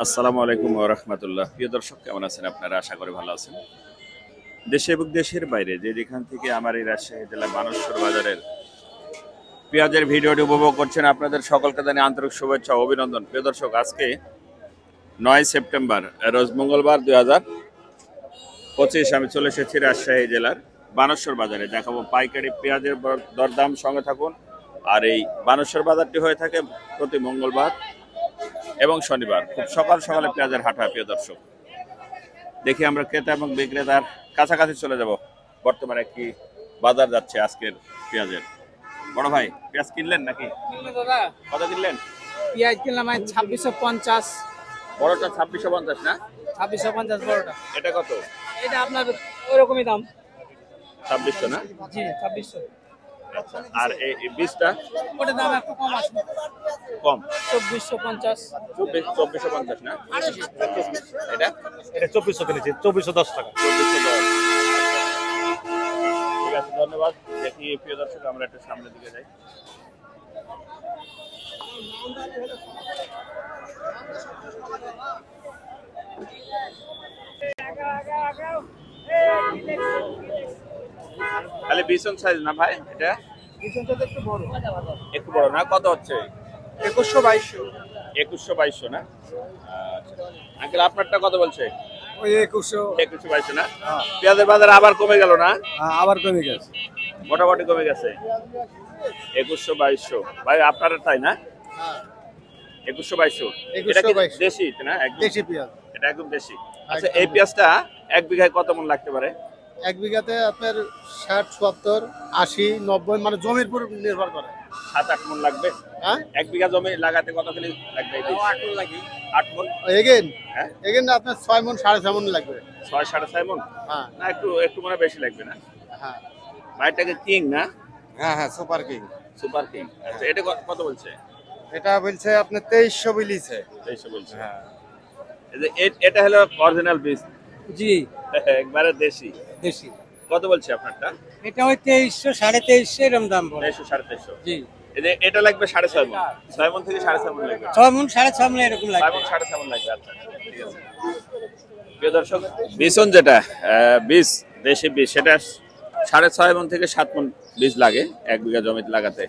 আসসালামু আলাইকুম ওয়া রাহমাতুল্লাহ। প্রিয় দর্শক, কেমন আছেন আপনারা? আশা করি ভালো আছেন। দেশে এবং দেশের বাইরে যেখান থেকে আমার এই রাজশাহী জেলার বানেশ্বর বাজারের পেঁয়াজের ভিডিওটি উপভোগ করছেন, আপনাদের সকলকে জানাই আন্তরিক শুভেচ্ছা ও অভিনন্দন। প্রিয় দর্শক, আজকে 9 সেপ্টেম্বর, রোজ মঙ্গলবার 2025। আমি চলে এসেছি রাজশাহী জেলার বানেশ্বর বাজারে। দেখাবো পাইকারি পেঁয়াজের দরদাম, সঙ্গে থাকুন। আর এই বানেশ্বর বাজারটি হয়ে থাকে প্রতি মঙ্গলবার এবং শনিবার। খুব সকাল সকালে পেঁয়াজের হাট হয়। প্রিয় দর্শক, দেখি আমরা ক্রেতা এবং বিক্রেতার কাছাকাছি চলে যাব। বর্তমানে কি বাজার যাচ্ছে আজকের পেঁয়াজের? বড় ভাই, পেঁয়াজ কিনলেন নাকি? দাদা কত কিনলেন? পেঁয়াজ কিনলাম 2650। বড়টা 2650 না? 2650 বড়টা। এটা কত? এটা আপনার ওইরকমই দাম। 2600 না? জি 2600। আচ্ছা, আর এই বীজটা? ওটার দাম একটু কম আছে, কম, 2450। 2450 না? এটা 2400 কিনেছি, 2410 টাকা। 2410। ঠিক আছে, ধন্যবাদ। দেখি প্রিয় দর্শক, আমরা একটু সামনের দিকে যাই। খালি বিছন সাইজ না ভাই? এটা একটু বড়। একটু বড় না? কত হচ্ছে? 2100 2100 না? আচ্ছা, আঙ্কেল আপনারটা কত বলছে? ওই 2100। 2100 না? পেঁয়াজের বাজার আবার কমে গেল না? আবার কমে গেছে। মোটামুটি কমে গেছে। 2100 ভাই আপনার, তাই না? 2100 এটা কি দেশি না? একদম দেশি পেঁয়াজ। এটা একদম দেশি। আচ্ছা, এই পেঁয়াজটা এক বিঘায় কত মন লাগতে পারে? এক বিঘাতে আপনার 60, 70, 80, 90 মানে জমির উপর নির্ভর করে। 7-8 মন লাগবে। হ্যাঁ, এক বিঘা জমি লাগাতে কত কিলো লাগবে? 8 মণ লাগে। 8 মন? এগেন হ্যাঁ, এগেন আপনার 6 মণ 6.5 মণ লাগবে। 6-6.5 মন? হ্যাঁ না, একটু মনে বেশি লাগবে না? হ্যাঁ ভাইটাকে কিং না? হ্যাঁ হ্যাঁ সুপার কিং। Super king. আচ্ছা, এটা কত বলছে? এটা বলছে আপনার 2300 বলিছে। 2300 বলছে। হ্যাঁ এই যে এটা হলো অরিজিনাল বীজ, জি একবারে দেশি। দেশি। কত বলছে আপনারটা? এটা ওই 2300, 2350 এরকম দাম পড়ে। 2300-2350। জি, এই যে এটা লাগবে 6.5 মন, 6 মন থেকে 6.5 মন লাগবে। 6 মণ 6.5 মণ এরকম 6 লাগবে। মন 6.5 মন লাগবে। আচ্ছা, ঠিক আছে। প্রিয় দর্শক, বিছন যেটা বীজ, দেশি বীজ, সেটা 6.5 মন থেকে 7 মন বীজ লাগে এক বিঘা জমিতে লাগাতে।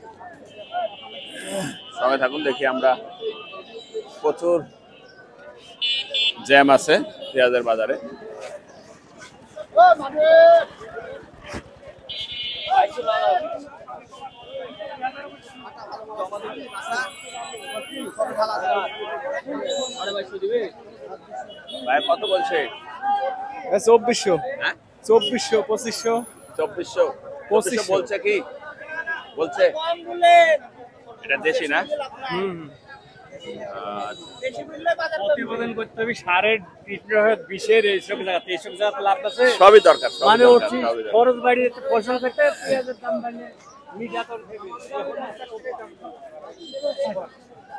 সঙ্গে থাকুন, দেখি আমরা। প্রচুর জ্যাম আছে পেঁয়াজের বাজারে। ভাই কত বলছে? 2400, হ্যাঁ, 2400, 2500। 2400 বলছে কি? বলছে এটা দেশি না? প্রতিবেদন করতে হবে সারের 20-এর এইসব জায়গা 2300 জায়গা লাভ আছে। সবই দরকার, সবই মানে দরকার, হচ্ছে সবই দরকার। খরচ বাড়িয়ে ফসল করতে পেঁয়াজের দাম বাড়িয়ে মিডিয়া তো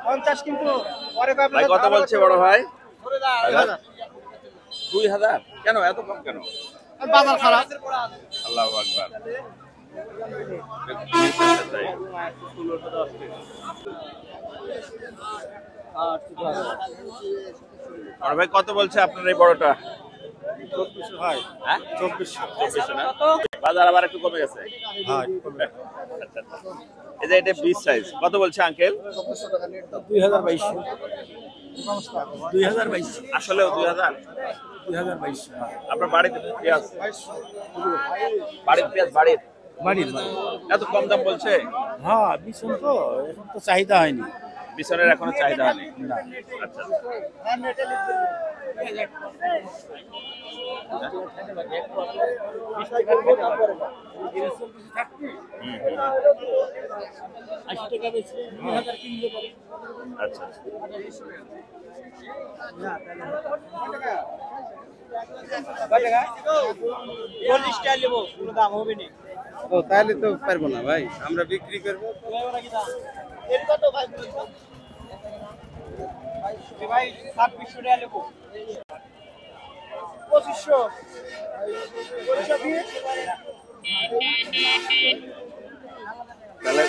50 কিন্তু পরে ভাই কত বলছে বড় ভাই? 2000? কেন এত কম কেন? বাজার খারাপ। আল্লাহু আকবার। বড় ভাই কত বলছে আপনার এই বড়টা? 2400 ভাই। হ্যাঁ, 2400 না? বাজার আবার একটু কমে গেছে। আচ্ছা, আচ্ছা। এই যে এটা বিগ সাইজ, কত বলছে আঙ্কেল? 2022, 2022, আসলেও 2000? 2022। আপনার বাড়িতে পেঁয়াজ? বাড়ির পেঁয়াজ বাড়ির? বাড়ির এত কম দাম বলছে? হ্যাঁ, বিছন তো এখন তো চাহিদা হয়নি। বিছনের এখনো চাহিদা হয়নি। আচ্ছা, আচ্ছা, ও তাহলে তো পারবো না ভাই, আমরা বিক্রি করবো। ভাই 2600 টাকা নেবো। 2500। তাহলে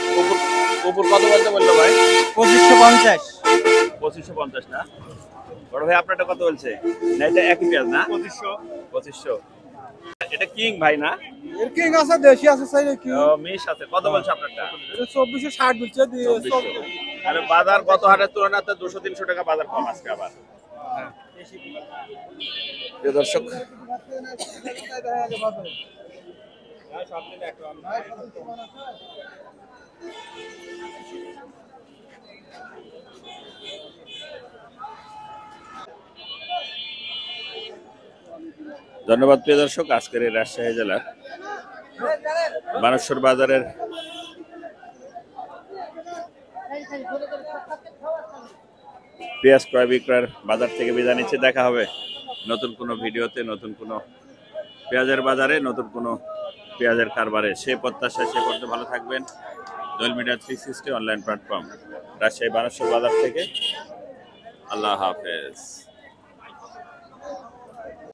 কুকুর কত বলতে বললো ভাই? 2550। 2550 না? বড় ভাই আপনারটা কত বলছে? না এটা একই পেঁয়াজ না? 2500। এটা কিং ভাই না? এর কিং আছে, দেশি আছে, চাইলে কি ও মিশ আছে। কত বলছে আপনারটা? 2460 বলছে দিয়ে 2400। তাহলে বাজার গত হাটের তুলনায় 200-300 টাকা বাজার কম আজকে আবার। প্রিয় দর্শক, ধন্যবাদ প্রিয় দর্শক। আজকের এই রাজশাহী জেলার বানেশ্বর বাজারের পেঁয়াজ ক্রয় বিক্রয়ের বাজার থেকে বিদায় নিচ্ছে। দেখা হবে নতুন কোনো ভিডিওতে, নতুন কোনো পেঁয়াজের বাজারে, নতুন কোনো পেঁয়াজের কারবারে। সে প্রত্যাশা, সে পর্যন্ত ভালো থাকবেন। Doyel media 360 online platform Rajshahi Baneshwar Bazar থেকে। আল্লাহ হাফেজ।